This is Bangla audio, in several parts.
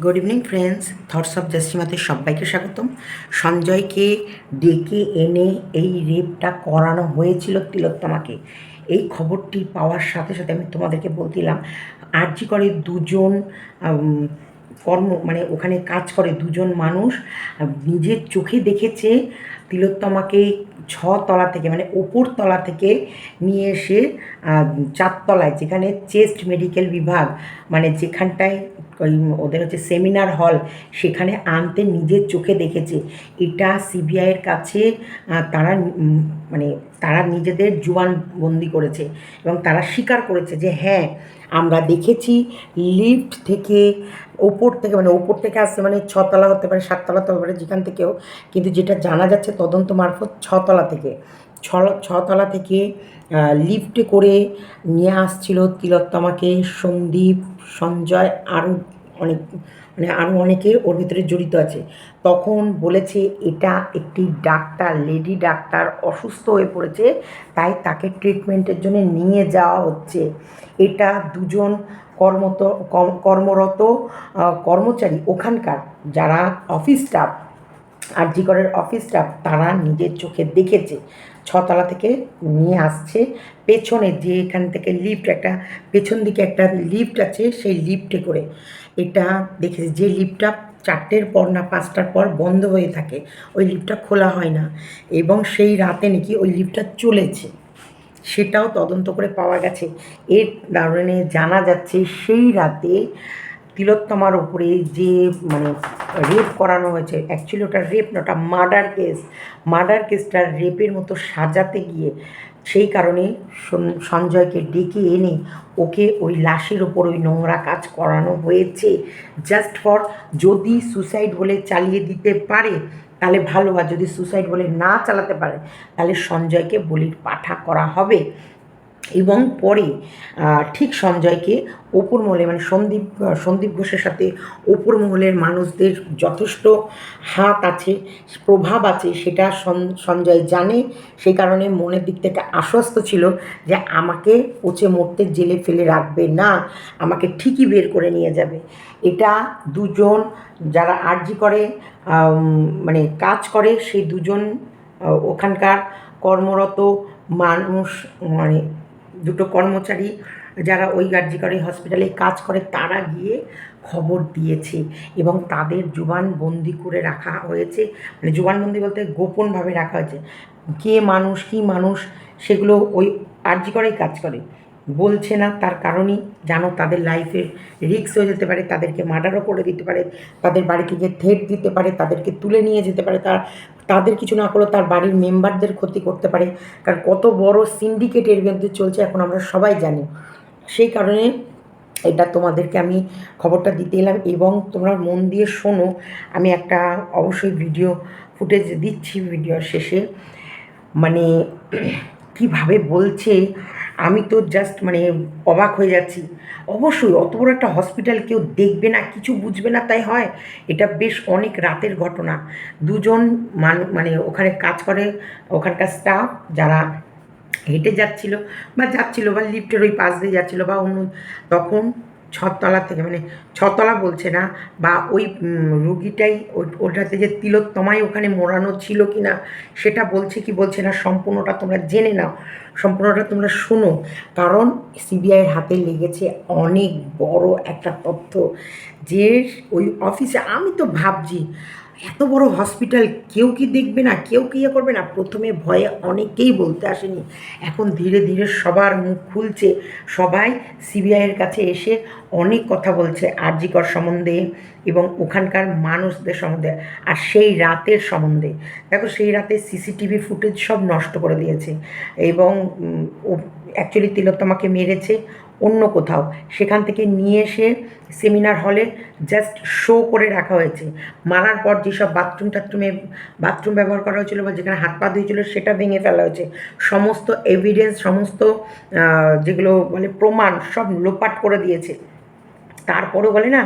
Good evening friends, thoughts of জাস্টিমাতে সবাইকে স্বাগতম। সঞ্জয়কে ডেকে এনে এই রেপটা করানো হয়েছিল তিলোত্তমাকে। এই খবরটি পাওয়ার সাথে সাথে আমি তোমাদেরকে বলছিলাম, আরজি করে দুজন ওখানে কাজ করে দুজন মানুষ নিজের চোখে দেখেছে তিলোত্তমাকে ছতলা থেকে ওপর তলা থেকে নিয়ে এসে চারতলায়, যেখানে চেস্ট মেডিকেল বিভাগ যেখানটায় ওই ওদের হচ্ছে সেমিনার হল, সেখানে আনতে নিজের চোখে দেখেছে। এটা সিবিআইয়ের কাছে তারা তারা নিজেদের জবানবন্দি করেছে এবং তারা স্বীকার করেছে যে হ্যাঁ, আমরা দেখেছি লিফট থেকে ওপর থেকে আসছে, ছতলা হতে পারে, সাততলা হতে পারে, যেখান থেকেও, কিন্তু যেটা জানা যাচ্ছে তদন্ত মারফত ছতলা থেকে ছতলা থেকে লিফটে করে নিয়ে আসছিল তিলোত্তমাকে সন্দীপ, সঞ্জয়, আরও অনেক আরও অনেকে ওর ভিতরে জড়িত আছে। তখন বলেছে এটা একটি ডাক্তার, লেডি ডাক্তার অসুস্থ হয়ে পড়েছে, তাই তাকে ট্রিটমেন্টের জন্য নিয়ে যাওয়া হচ্ছে। এটা দুজন কর্মরত কর্মচারী, ওখানকার যারা অফিস স্টাফ, আরজি করের অফিস স্টাফ, তারা নিজের চোখে দেখেছে ছতলা থেকে নিয়ে আসছে। পেছনে যে এখান থেকে লিফট, একটা পেছন দিকে একটা লিফট আছে, সেই লিফটে করে এটা দেখেছে। যে লিফটটা 4টের পর না 5টার পর বন্ধ হয়ে থাকে, ওই লিফটটা খোলা হয় না, এবং সেই রাতে নাকি ওই লিফটটা চলেছে, সেটাও তদন্ত করে পাওয়া গেছে। এর কারণে জানা যাচ্ছে সেই রাতে তিলোত্তমার ওপরে যে রেপ করানো হয়েছে, অ্যাকচুয়ালি ওটা রেপ না, ওটা মার্ডার কেসটা রেপের মতো সাজাতে গিয়ে সেই কারণে সঞ্জয়কে ডেকে এনে ওকে ওই লাশের ওপর ওই নোংরা কাজ করানো হয়েছে, জাস্ট ফর, যদি সুসাইড বলে চালিয়ে দিতে পারে তাহলে ভালো, আর যদি সুসাইড বলে না চালাতে পারে তাহলে সঞ্জয়কে বলির পাঠা করা হবে। এবং পরে ঠিক সঞ্জয়কে ওপর মহলে সন্দীপ ঘোষের সাথে ওপর মহলের মানুষদের যথেষ্ট হাত আছে, প্রভাব আছে, সেটা সঞ্জয় জানে। সেই কারণে মনের দিক থেকে আশ্বস্ত ছিল যে আমাকে পচে মরতে জেলে ফেলে রাখবে না, আমাকে ঠিকই বের করে নিয়ে যাবে। এটা দুজন যারা আরজি করে কাজ করে, সেই দুজন ওখানকার কর্মরত মানুষ, দুটো কর্মচারী যারা ওই আরজি করে হসপিটালে কাজ করে, তারা গিয়ে খবর দিয়েছে এবং তাদের জবানবন্দি করে রাখা হয়েছে। জবানবন্দি বলতে গোপনভাবে রাখা হয়েছে। কে মানুষ, কী মানুষ, সেগুলো ওই আরজি করেই কাজ করে বলছে না, তার কারণই জানো তাদের লাইফের রিস্ক হয়ে যেতে পারে, তাদেরকে মার্ডারও করে দিতে পারে, তাদের বাড়িতে গিয়ে থ্রেট দিতে পারে, তাদেরকে তুলে নিয়ে যেতে পারে, তাদের কিছু না করলেও তার বাড়ির মেম্বারদের ক্ষতি করতে পারে, কারণ কত বড় সিন্ডিকেট এর মধ্যে চলছে এখন আমরা সবাই জানি। সেই কারণে এটা তোমাদেরকে আমি খবরটা দিতে এলাম, এবং তোমরা মন দিয়ে শোনো। আমি একটা অবশ্যই ভিডিও ফুটেজ দিচ্ছি ভিডিওর শেষে, কীভাবে বলছে, আমি তো জাস্ট অবাক হয়ে যাচ্ছি। অবশ্যই অত বড় একটা হসপিটাল কেউ দেখবে না, কিছু বুঝবে না তাই হয়? এটা বেশ অনেক রাতের ঘটনা। দুজন ওখানে কাজ করে, ওখানকার স্টাফ যারা হেঁটে যাচ্ছিল বা লিফটের ওই পাশ দিয়ে যাচ্ছিলো বা অন্য, তখন ছতলা থেকে ছতলা বলছে না, বা ওই রুগীটাই ওটাতে যে তিলোত্তমাই ওখানে মোড়ানো ছিল কি না সেটা বলছে কি বলছে না, সম্পূর্ণটা তোমরা জেনে নাও, সম্পূর্ণটা তোমরা শোনো, কারণ সিবিআইয়ের হাতে লেগেছে অনেক বড় একটা তথ্য। যে ওই অফিসে, আমি তো ভাবছি এত বড় হসপিটাল কেউ কি দেখবে না, কেউ কি ইয়ে করবে না? প্রথমে ভয়ে অনেকেই বলতে আসেনি, এখন ধীরে ধীরে সবার মুখ খুলছে, সবাই সিবিআইয়ের কাছে এসে অনেক কথা বলছে আরজি কর সম্বন্ধে এবং ওখানকার মানুষদের সম্বন্ধে, আর সেই রাতের সম্বন্ধে। দেখো, সেই রাতে সিসিটিভি ফুটেজ সব নষ্ট করে দিয়েছে, এবং ও অ্যাকচুয়ালি তিলোত্তমাকে মেরেছে অন্য কোথাও, সেখান থেকে নিয়ে এসে সেমিনার হলে জাস্ট শো করে রাখা হয়েছে। মারার পর যেসব বাথরুম ব্যবহার করা হয়েছিল বা যেখানে হাত পা ধুয়েছিল সেটা ভেঙে ফেলা হয়েছে, সমস্ত এভিডেন্স, সমস্ত যেগুলো প্রমাণ সব লোপাট করে দিয়েছে। তারপরেও বলে না,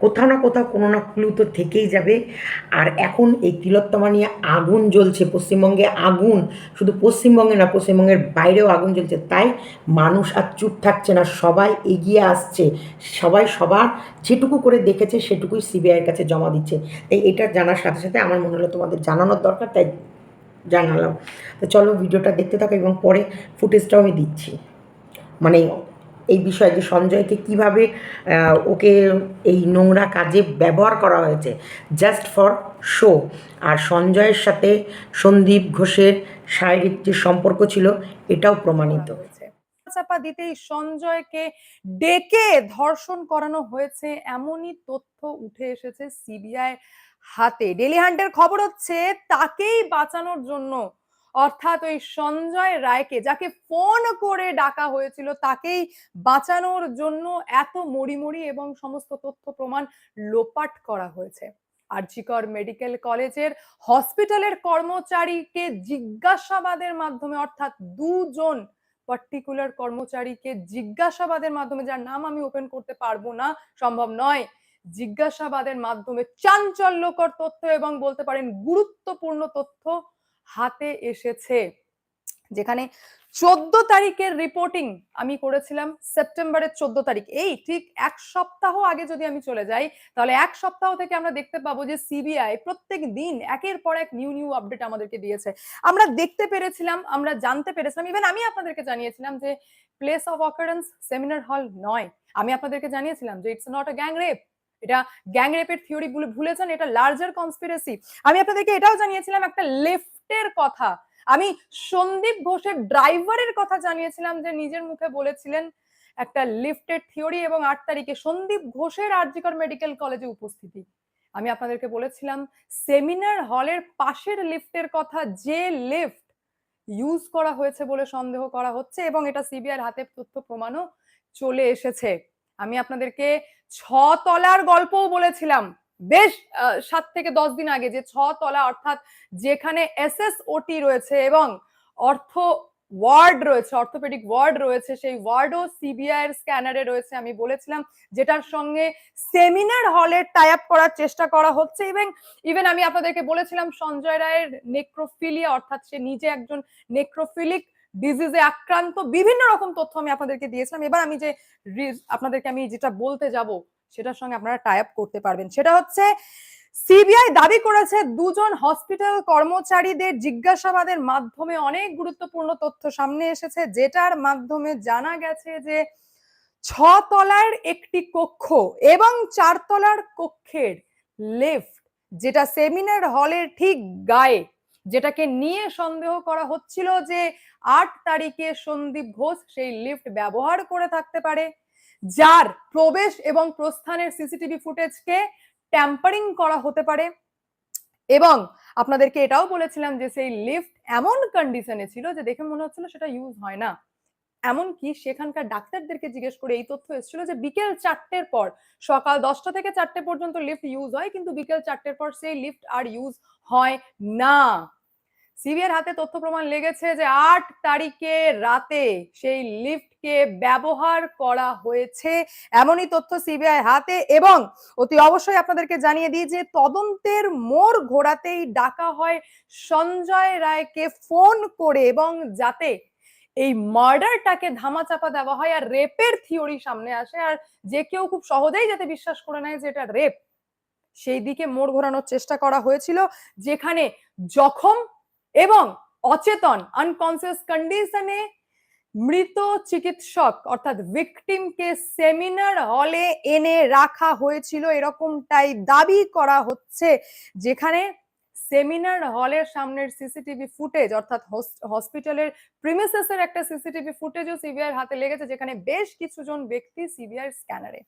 কোথাও না কোথাও কোনো না ক্লু তো থেকেই যাবে। আর এখন এই তিলোত্তমা নিয়ে আগুন জ্বলছে পশ্চিমবঙ্গে, আগুন শুধু পশ্চিমবঙ্গে না, পশ্চিমবঙ্গের বাইরেও আগুন জ্বলছে। তাই মানুষ আর চুপ থাকছে না, সবাই এগিয়ে আসছে, সবাই সবার যেটুকু করে দেখেছে সেটুকুই সিবিআইয়ের কাছে জমা দিচ্ছে। তাই এটা জানার সাথে সাথে আমার মনে হলো তোমাদের জানানোর দরকার, তাই জানালাম। তো চলো ভিডিওটা দেখতে থাকো এবং পরে ফুটেজটাও আমি দিচ্ছি, মানে এই বিষয়ে যে সঞ্জয়কে কীভাবে ওকে এই নোংরা কাজে ব্যবহার করা হয়েছে জাস্ট ফর শো। আর সঞ্জয়ের সাথে সন্দীপ ঘোষের শারীরিক যে সম্পর্ক ছিল এটাও প্রমাণিত হয়েছে। চাপা দিতেই সঞ্জয়কে ডেকে ধর্ষণ করানো হয়েছে এমনই তথ্য উঠে এসেছে সিবিআই হাতে। ডেলি হান্টের খবর হচ্ছে তাকেই বাঁচানোর জন্য, অর্থাৎ ওই সঞ্জয় রায়কে যাকে ফোন করে ডাকা হয়েছিল তাকেই বাঁচানোর জন্য এত মড়িমড়ি এবং সমস্ত তথ্য প্রমাণ লোপাট করা হয়েছে। আরজিকর মেডিকেল কলেজের হসপিটালের কর্মচারীকে জিজ্ঞাসাবাদের মাধ্যমে, অর্থাৎ দুজন পার্টিকুলার কর্মচারীকে জিজ্ঞাসাবাদের মাধ্যমে, যার নাম আমি ওপেন করতে পারবো না, সম্ভব নয়, জিজ্ঞাসাবাদের মাধ্যমে চাঞ্চল্যকর তথ্য এবং বলতে পারেন গুরুত্বপূর্ণ তথ্য হাতে এসেছে। যেখানে 14 তারিখের রিপোর্টিং আমি করেছিলাম, সেপ্টেম্বরের 14 তারিখ, এই ঠিক এক সপ্তাহ আগে যদি আমি চলে যাই তাহলে এক সপ্তাহ থেকে আমরা দেখতে পাবো যে সিবিআই প্রত্যেক দিন একের পর এক নিউ আপডেট আমাদেরকে দিয়েছে। আমরা দেখতে পেরেছিলাম, আমরা জানতে পেরেছিলাম, ইভেন আমি আপনাদেরকে জানিয়েছিলাম যে place of occurrence seminar hall নয়। আমি আপনাদেরকে জানিয়েছিলাম যে it's not a gang rape, এটা গ্যাং রেপের থিওরি ভুলে যান, এটা লার্জার কনস্পিরেসি। আমি আপনাদেরকে এটাও জানিয়েছিলাম একটা লিফটের কথা, আমি সন্দীপ ঘোষের ড্রাইভারের কথা জানিয়েছিলাম যে নিজের মুখে বলেছিলেন একটা লিফটের থিওরি, এবং 8 তারিখে সন্দীপ ঘোষের আরজিকর মেডিকেল কলেজে উপস্থিতি। আমি আপনাদেরকে বলেছিলাম সেমিনার হলের পাশের লিফটের কথা, যে লিফট ইউজ করা হয়েছে বলে সন্দেহ করা হচ্ছে, এবং এটা সিবিআইয়ের হাতে তথ্য প্রমাণও চলে এসেছে। আমি আপনাদেরকে 6 তলার গল্পও বলেছিলাম বেশ 7 থেকে 10 দিন আগে, যে 6 তলা অর্থাৎ যেখানে এসএসওটি রয়েছে এবং অর্থ ওয়ার্ড রয়েছে, অর্থোপেডিক ওয়ার্ড রয়েছে, সেই ওয়ার্ডও সিবিআই এর স্ক্যানারে রয়েছে। আমি বলেছিলাম যেটার সঙ্গে সেমিনার হলের টাই আপ করার চেষ্টা করা হচ্ছে। ইভেন আমি আপনাদেরকে বলেছিলাম সঞ্জয় রায়ের নেক্রোফিলিয়া, অর্থাৎ সে নিজে একজন নেক্রোফিলিক ডিজিজে আক্রান্ত, বিভিন্ন রকম তথ্য আমি আপনাদেরকে দিয়েছিলাম। এবার আমি যে আপনাদেরকে আমি যেটা বলতে যাব সেটার সঙ্গে আপনারা টাই আপ করতে পারবেন, সেটা হচ্ছে সিবিআই দাবি করেছে দুজন হসপিটাল কর্মচারীদের জিজ্ঞাসাবাদের মাধ্যমে অনেক গুরুত্বপূর্ণ তথ্য সামনে এসেছে, যেটার মাধ্যমে জানা গেছে যে 6 তলার একটি কক্ষ এবং 4 তলার কক্ষের লিফট, যেটা সেমিনার হলের ঠিক গায়ে, যেটাকে নিয়ে সন্দেহ করা হচ্ছিল যে 8 তারিখে সন্দীপ ঘোষ সেই লিফট ব্যবহার করে থাকতে পারে, যার প্রবেশ এবং প্রস্থানের সিসিটিভি ফুটেজকে ট্যাম্পারিং করা হতে পারে। এবং আপনাদেরকে এটাও বলেছিলাম যে সেই লিফট এমন কন্ডিশনে ছিল যে দেখে মনে হচ্ছিল সেটা ইউজ হয় না। এমনকি সেখানকার ডাক্তারদেরকে জিজ্ঞেস করে এই তথ্য এসেছিল যে বিকেল 4টের পর, সকাল 10টা থেকে 4টে পর্যন্ত লিফট ইউজ হয়, কিন্তু বিকেল 4টের পর সেই লিফট আর ইউজ হয় না। সিবিআইয়ের হাতে তথ্য প্রমাণ লেগেছে যে 8 তারিখে রাতে সেই লিফটকে ব্যবহার করা হয়েছে, এমনই তথ্য সিবিআই হাতে। এবং অতি অবশ্যই আপনাদেরকে জানিয়ে দিই যে তদন্তের মোড় ঘোরাতেই ডাকা হয় সঞ্জয় রায়কে ফোন করে, এবং যাতে এই মার্ডারটাকে ধামাচাপা দেওয়া হয় আর রেপের থিওরি সামনে আসে, আর যে কেউ খুব সহজেই যাতে বিশ্বাস করে নেয় যে এটা রেপ, সেই দিকে মোড় ঘোরানোর চেষ্টা করা হয়েছিল, যেখানে জখম এবং অচেতন আনকনসিয়াস কন্ডিশনে মৃত চিকিৎসক অর্থাৎ ভিকটিমকে সেমিনার হলে এনে রাখা হয়েছিল, এরকমটাই দাবি করা হচ্ছে। যেখানে সেমিনার হলের সামনের সিসিটিভি ফুটেজ, অর্থাৎ হসপিটালের প্রিমিসেসের একটা সিসিটিভি ফুটেজও সিবিআই হাতে লেগেছে, যেখানে বেশ কিছু জন ব্যক্তি সিবিআই স্ক্যানারে,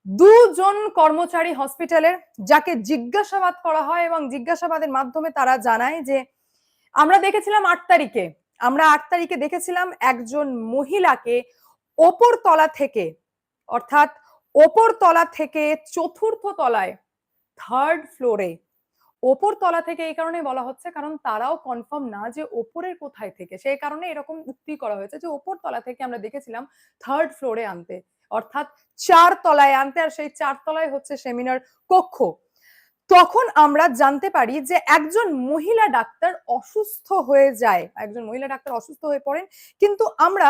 দুজন কর্মচারী হসপিটালের, যাকে জিজ্ঞাসাবাদ করা হয় এবং জিজ্ঞাসাবাদের মাধ্যমে তারা জানায় যে আমরা দেখেছিলাম 8 তারিখে, আমরা 8 তারিখে দেখেছিলাম একজন মহিলাকে ওপর তলা থেকে, অর্থাৎ ওপর তলা থেকে 4র্থ তলায়, 3rd ফ্লোরে ওপর তলা থেকে এই কারণে বলা হচ্ছে কারণ তারাও কনফার্ম না যে ওপরের কোথায় থেকে, সেই কারণে এরকম উক্তি করা হয়েছে যে ওপর তলা থেকে আমরা দেখেছিলাম 3rd ফ্লোরে আনতে, অর্থাৎ 4 তলায় আনতে, আর সেই 4 তলায় হচ্ছে সেমিনার কক্ষ। তখন আমরা জানতে পারি যে একজন মহিলা ডাক্তার অসুস্থ হয়ে যায়, একজন মহিলা ডাক্তার অসুস্থ হয়ে পড়েন, কিন্তু আমরা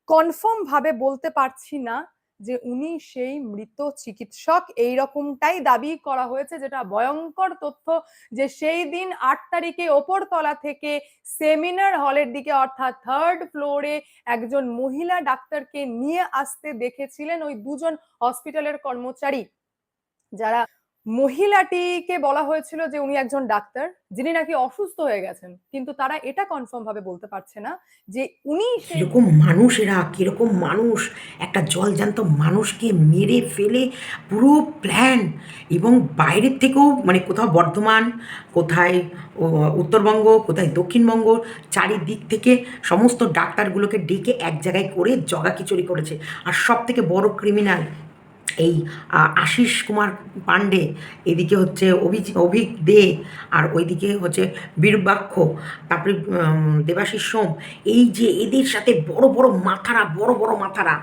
কনফার্ম ভাবে বলতে পারছি না যে উনি সেই মৃত চিকিৎসক। এইরকমটাই দাবি করা হয়েছে, যেটা ভয়ঙ্কর তথ্য, যে সেই দিন 8 তারিখে ওপরতলা থেকে সেমিনার হলের দিকে অর্থাৎ 3rd ফ্লোরে একজন মহিলা ডাক্তারকে নিয়ে আসতে দেখেছিলেন ওই দুজন হসপিটালের কর্মচারী, যারা মহিলাটিকে বলা হয়েছিল যে উনি একজন ডাক্তার যিনি নাকি অসুস্থ হয়ে গেছেন, কিন্তু তারা এটা কনফার্ম ভাবে বলতে পারছে না যে উনি সেই কিরকম মানুষ এরা, কিরকম মানুষ! একটা জলজ্যান্ত মানুষকে মেরে ফেলে পুরো প্ল্যান, এবং বাইরের থেকেও মানে কোথাও বর্ধমান, কোথায় উত্তরবঙ্গ, কোথায় দক্ষিণবঙ্গ, চারিদিক থেকে সমস্ত ডাক্তারগুলোকে ডেকে এক জায়গায় করে জগাখিচুড়ি করেছে। আর সব থেকে বড় ক্রিমিনাল এই আশিস কুমার পাণ্ডে, এদিকে হচ্ছে অভিক দে, আর ওইদিকে হচ্ছে বীরবাক্ষ, তারপরে দেবাশিস সোম। এই যে এদের সাথে বড় বড় মাথারা, বড় বড় মাথারা,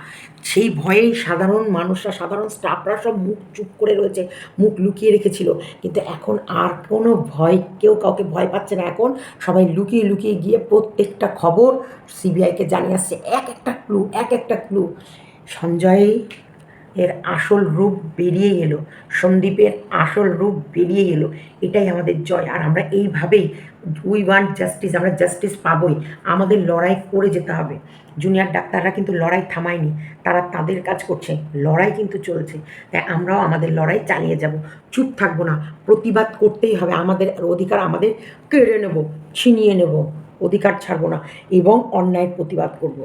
সেই ভয়েই সাধারণ মানুষরা, সাধারণ স্টাফরা সব মুখ চুপ করে রয়েছে, মুখ লুকিয়ে রেখেছিল। কিন্তু এখন আর কোনো ভয়, কেউ কাউকে ভয় পাচ্ছে না। এখন সবাই লুকিয়ে লুকিয়ে গিয়ে প্রত্যেকটা খবর সিবিআইকে জানিয়ে আসছে, এক একটা ক্লু, এক একটা ক্লু। সঞ্জয় এর আসল রূপ বেরিয়ে এলো, সন্দীপের আসল রূপ বেরিয়ে এলো। এটাই আমাদের জয়। আর আমরা এইভাবেই উই ওয়ান্ট জাস্টিস, আমরা জাস্টিস পাবোই। আমাদের লড়াই করে যেতে হবে। জুনিয়র ডাক্তাররা কিন্তু লড়াই থামায়নি, তারা তাদের কাজ করছে, লড়াই কিন্তু চলছে। তাই আমরাও আমাদের লড়াই চালিয়ে যাব, চুপ থাকবো না, প্রতিবাদ করতেই হবে। আমাদের অধিকার আমাদের কেড়ে নেব, ছিনিয়ে নেব, অধিকার ছাড়বো না, এবং অন্যায়ের প্রতিবাদ করব।